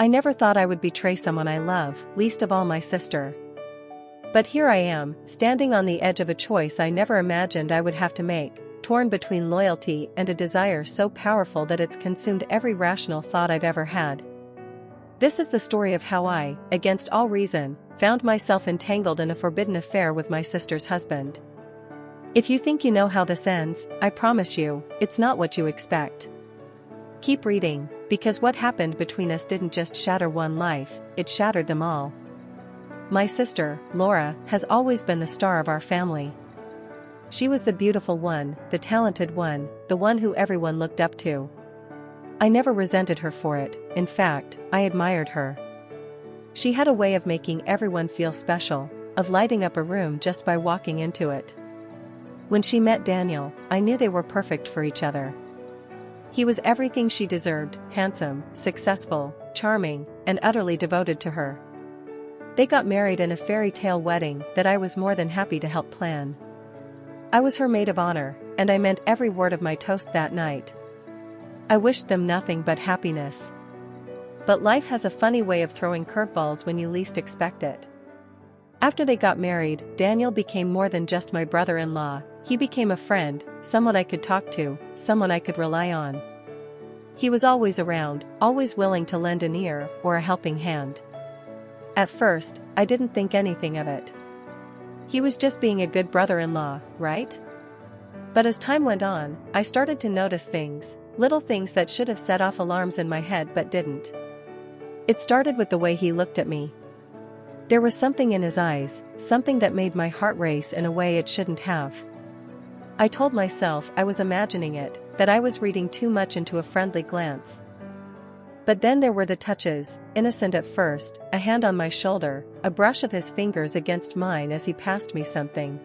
I never thought I would betray someone I love, least of all my sister. But here I am, standing on the edge of a choice I never imagined I would have to make, torn between loyalty and a desire so powerful that it's consumed every rational thought I've ever had. This is the story of how I, against all reason, found myself entangled in a forbidden affair with my sister's husband. If you think you know how this ends, I promise you, it's not what you expect. Keep reading, because what happened between us didn't just shatter one life, it shattered them all. My sister, Laura, has always been the star of our family. She was the beautiful one, the talented one, the one who everyone looked up to. I never resented her for it, in fact, I admired her. She had a way of making everyone feel special, of lighting up a room just by walking into it. When she met Daniel, I knew they were perfect for each other. He was everything she deserved, handsome, successful, charming, and utterly devoted to her. They got married in a fairy tale wedding that I was more than happy to help plan. I was her maid of honor, and I meant every word of my toast that night. I wished them nothing but happiness. But life has a funny way of throwing curveballs when you least expect it. After they got married, Daniel became more than just my brother-in-law. He became a friend, someone I could talk to, someone I could rely on. He was always around, always willing to lend an ear or a helping hand. At first, I didn't think anything of it. He was just being a good brother-in-law, right? But as time went on, I started to notice things, little things that should have set off alarms in my head but didn't. It started with the way he looked at me. There was something in his eyes, something that made my heart race in a way it shouldn't have. I told myself I was imagining it, that I was reading too much into a friendly glance. But then there were the touches, innocent at first, a hand on my shoulder, a brush of his fingers against mine as he passed me something.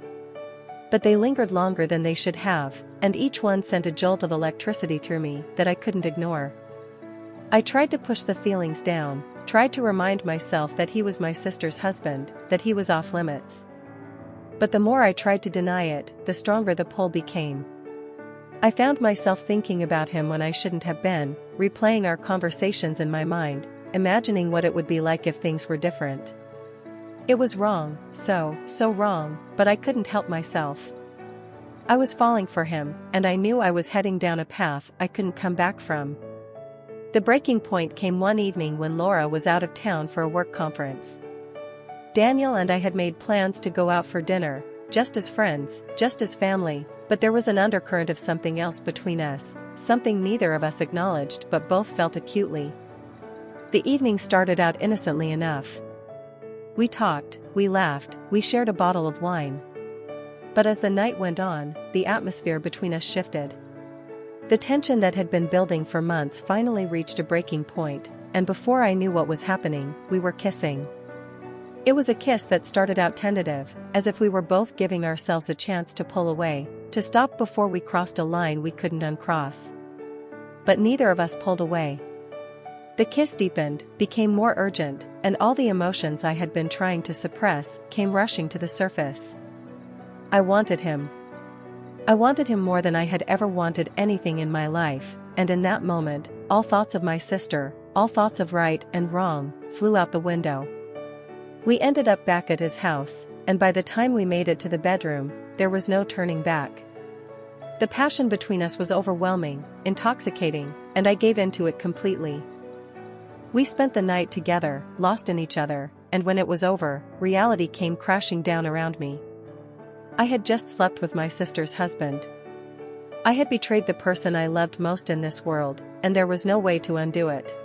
But they lingered longer than they should have, and each one sent a jolt of electricity through me that I couldn't ignore. I tried to push the feelings down, tried to remind myself that he was my sister's husband, that he was off limits. But the more I tried to deny it, the stronger the pull became. I found myself thinking about him when I shouldn't have been, replaying our conversations in my mind, imagining what it would be like if things were different. It was wrong, so wrong, but I couldn't help myself. I was falling for him, and I knew I was heading down a path I couldn't come back from. The breaking point came one evening when Laura was out of town for a work conference. Daniel and I had made plans to go out for dinner, just as friends, just as family, but there was an undercurrent of something else between us, something neither of us acknowledged but both felt acutely. The evening started out innocently enough. We talked, we laughed, we shared a bottle of wine. But as the night went on, the atmosphere between us shifted. The tension that had been building for months finally reached a breaking point, and before I knew what was happening, we were kissing. It was a kiss that started out tentative, as if we were both giving ourselves a chance to pull away, to stop before we crossed a line we couldn't uncross. But neither of us pulled away. The kiss deepened, became more urgent, and all the emotions I had been trying to suppress came rushing to the surface. I wanted him. I wanted him more than I had ever wanted anything in my life, and in that moment, all thoughts of my sister, all thoughts of right and wrong, flew out the window. We ended up back at his house, and by the time we made it to the bedroom, there was no turning back. The passion between us was overwhelming, intoxicating, and I gave in to it completely. We spent the night together, lost in each other, and when it was over, reality came crashing down around me. I had just slept with my sister's husband. I had betrayed the person I loved most in this world, and there was no way to undo it.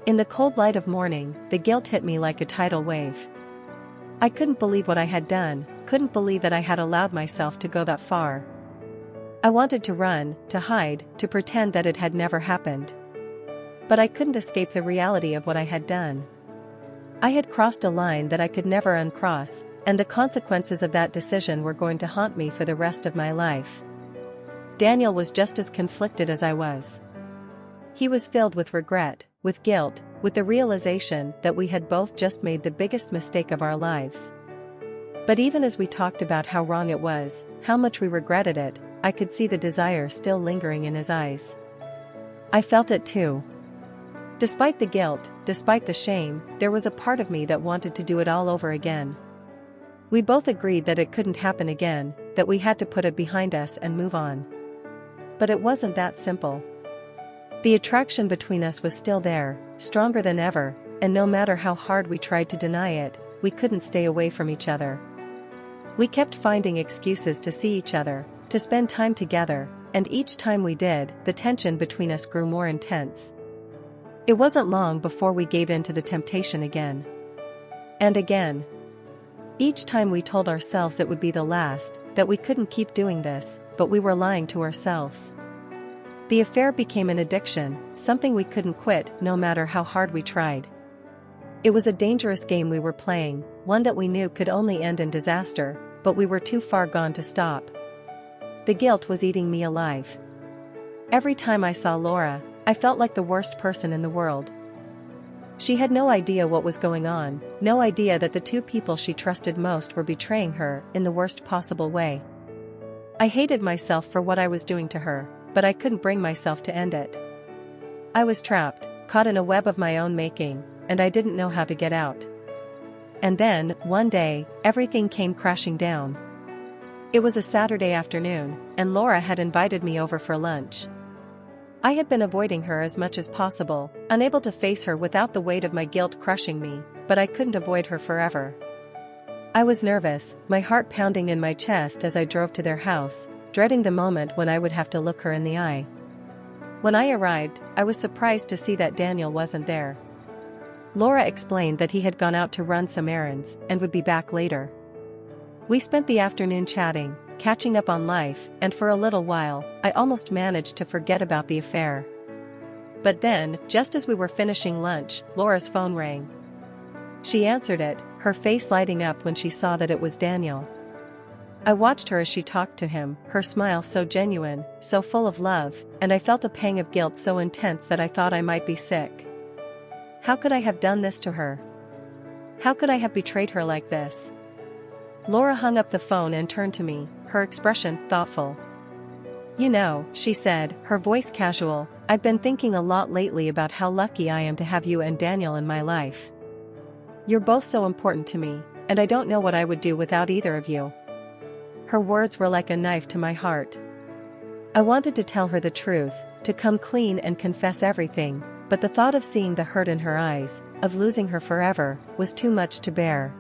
In the cold light of morning, the guilt hit me like a tidal wave. I couldn't believe what I had done, couldn't believe that I had allowed myself to go that far. I wanted to run, to hide, to pretend that it had never happened. But I couldn't escape the reality of what I had done. I had crossed a line that I could never uncross, and the consequences of that decision were going to haunt me for the rest of my life. Daniel was just as conflicted as I was. He was filled with regret, with guilt, with the realization that we had both just made the biggest mistake of our lives. But even as we talked about how wrong it was, how much we regretted it, I could see the desire still lingering in his eyes. I felt it too. Despite the guilt, despite the shame, there was a part of me that wanted to do it all over again. We both agreed that it couldn't happen again, that we had to put it behind us and move on. But it wasn't that simple. The attraction between us was still there, stronger than ever, and no matter how hard we tried to deny it, we couldn't stay away from each other. We kept finding excuses to see each other, to spend time together, and each time we did, the tension between us grew more intense. It wasn't long before we gave in to the temptation again. And again. Each time we told ourselves it would be the last, that we couldn't keep doing this, but we were lying to ourselves. The affair became an addiction, something we couldn't quit no matter how hard we tried. It was a dangerous game we were playing, one that we knew could only end in disaster, but we were too far gone to stop. The guilt was eating me alive. Every time I saw Laura, I felt like the worst person in the world. She had no idea what was going on, no idea that the two people she trusted most were betraying her in the worst possible way. I hated myself for what I was doing to her, but I couldn't bring myself to end it. I was trapped, caught in a web of my own making, and I didn't know how to get out. And then, one day, everything came crashing down. It was a Saturday afternoon, and Laura had invited me over for lunch. I had been avoiding her as much as possible, unable to face her without the weight of my guilt crushing me, but I couldn't avoid her forever. I was nervous, my heart pounding in my chest as I drove to their house, dreading the moment when I would have to look her in the eye. When I arrived, I was surprised to see that Daniel wasn't there. Laura explained that he had gone out to run some errands and would be back later. We spent the afternoon chatting, catching up on life, and for a little while, I almost managed to forget about the affair. But then, just as we were finishing lunch, Laura's phone rang. She answered it, her face lighting up when she saw that it was Daniel. I watched her as she talked to him, her smile so genuine, so full of love, and I felt a pang of guilt so intense that I thought I might be sick. How could I have done this to her? How could I have betrayed her like this? Laura hung up the phone and turned to me, her expression thoughtful. "You know," she said, her voice casual, "I've been thinking a lot lately about how lucky I am to have you and Daniel in my life. You're both so important to me, and I don't know what I would do without either of you." Her words were like a knife to my heart. I wanted to tell her the truth, to come clean and confess everything, but the thought of seeing the hurt in her eyes, of losing her forever, was too much to bear.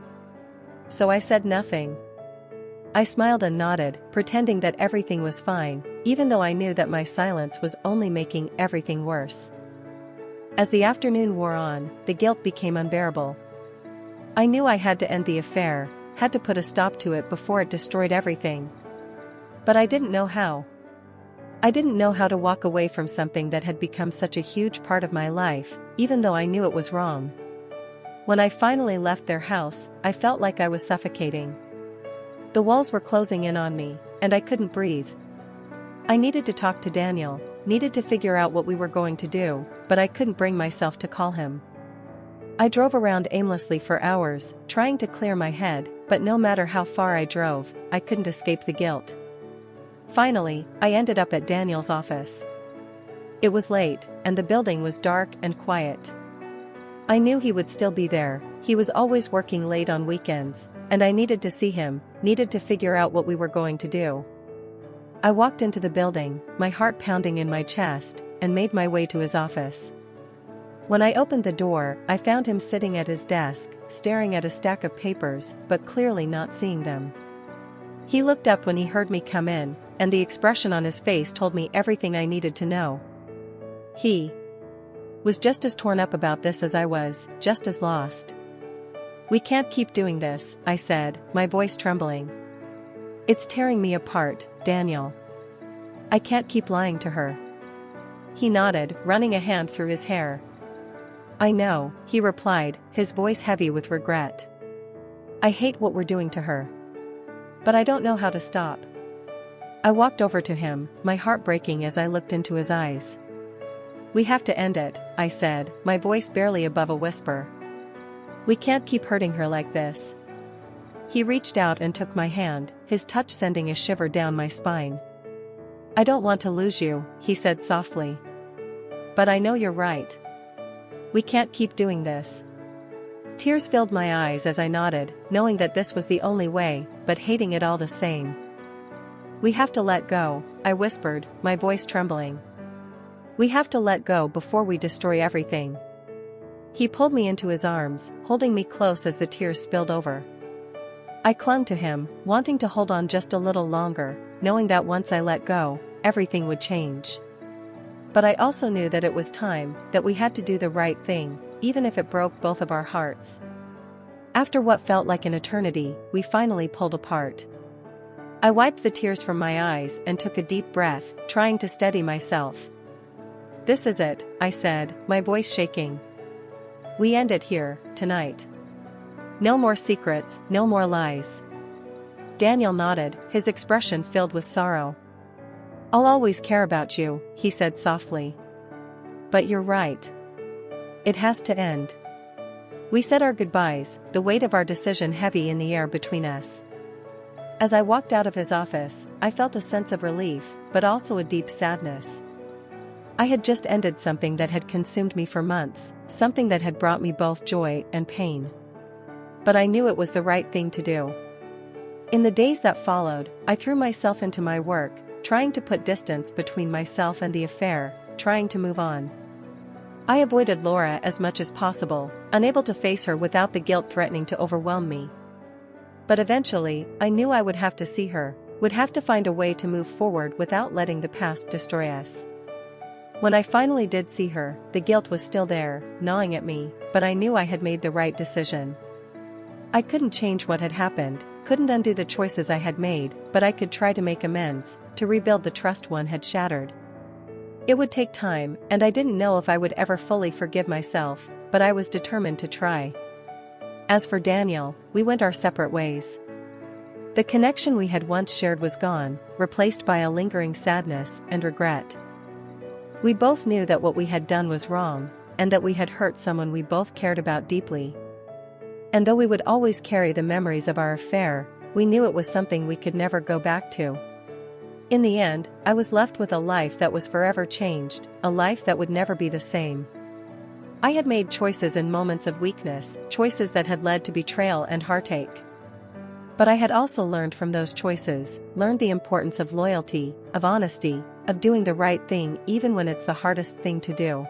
So I said nothing. I smiled and nodded, pretending that everything was fine, even though I knew that my silence was only making everything worse. As the afternoon wore on, the guilt became unbearable. I knew I had to end the affair, had to put a stop to it before it destroyed everything. But I didn't know how. I didn't know how to walk away from something that had become such a huge part of my life, even though I knew it was wrong. When I finally left their house, I felt like I was suffocating. The walls were closing in on me, and I couldn't breathe. I needed to talk to Daniel, needed to figure out what we were going to do, but I couldn't bring myself to call him. I drove around aimlessly for hours, trying to clear my head, but no matter how far I drove, I couldn't escape the guilt. Finally, I ended up at Daniel's office. It was late, and the building was dark and quiet. I knew he would still be there, he was always working late on weekends, and I needed to see him, needed to figure out what we were going to do. I walked into the building, my heart pounding in my chest, and made my way to his office. When I opened the door, I found him sitting at his desk, staring at a stack of papers, but clearly not seeing them. He looked up when he heard me come in, and the expression on his face told me everything I needed to know. He was just as torn up about this as I was, just as lost. "We can't keep doing this," I said, my voice trembling. "It's tearing me apart, Daniel. I can't keep lying to her." He nodded, running a hand through his hair. "I know," he replied, his voice heavy with regret. "I hate what we're doing to her. But I don't know how to stop." I walked over to him, my heart breaking as I looked into his eyes. "We have to end it," I said, my voice barely above a whisper. "We can't keep hurting her like this." He reached out and took my hand, his touch sending a shiver down my spine. "I don't want to lose you," he said softly. "But I know you're right. We can't keep doing this. Tears filled my eyes as I nodded, knowing that this was the only way, but hating it all the same. We have to let go, I whispered, my voice trembling. We have to let go before we destroy everything. He pulled me into his arms, holding me close as the tears spilled over. I clung to him, wanting to hold on just a little longer, knowing that once I let go, everything would change. But I also knew that it was time, that we had to do the right thing, even if it broke both of our hearts. After what felt like an eternity, we finally pulled apart. I wiped the tears from my eyes and took a deep breath, trying to steady myself. This is it, I said, my voice shaking. We end it here, tonight. No more secrets, no more lies. Daniel nodded, his expression filled with sorrow. I'll always care about you, he said softly. But you're right. It has to end. We said our goodbyes, the weight of our decision heavy in the air between us. As I walked out of his office, I felt a sense of relief, but also a deep sadness. I had just ended something that had consumed me for months, something that had brought me both joy and pain. But I knew it was the right thing to do. In the days that followed, I threw myself into my work, trying to put distance between myself and the affair, trying to move on. I avoided Laura as much as possible, unable to face her without the guilt threatening to overwhelm me. But eventually, I knew I would have to see her, would have to find a way to move forward without letting the past destroy us. When I finally did see her, the guilt was still there, gnawing at me, but I knew I had made the right decision. I couldn't change what had happened, couldn't undo the choices I had made, but I could try to make amends, to rebuild the trust one had shattered. It would take time, and I didn't know if I would ever fully forgive myself, but I was determined to try. As for Daniel, we went our separate ways. The connection we had once shared was gone, replaced by a lingering sadness and regret. We both knew that what we had done was wrong, and that we had hurt someone we both cared about deeply. And though we would always carry the memories of our affair, we knew it was something we could never go back to. In the end, I was left with a life that was forever changed, a life that would never be the same. I had made choices in moments of weakness, choices that had led to betrayal and heartache. But I had also learned from those choices, learned the importance of loyalty, of honesty, of doing the right thing even when it's the hardest thing to do.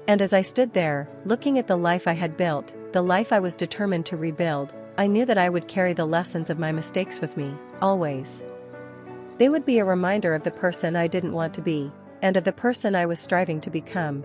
And as I stood there, looking at the life I had built, the life I was determined to rebuild, I knew that I would carry the lessons of my mistakes with me, always. They would be a reminder of the person I didn't want to be, and of the person I was striving to become,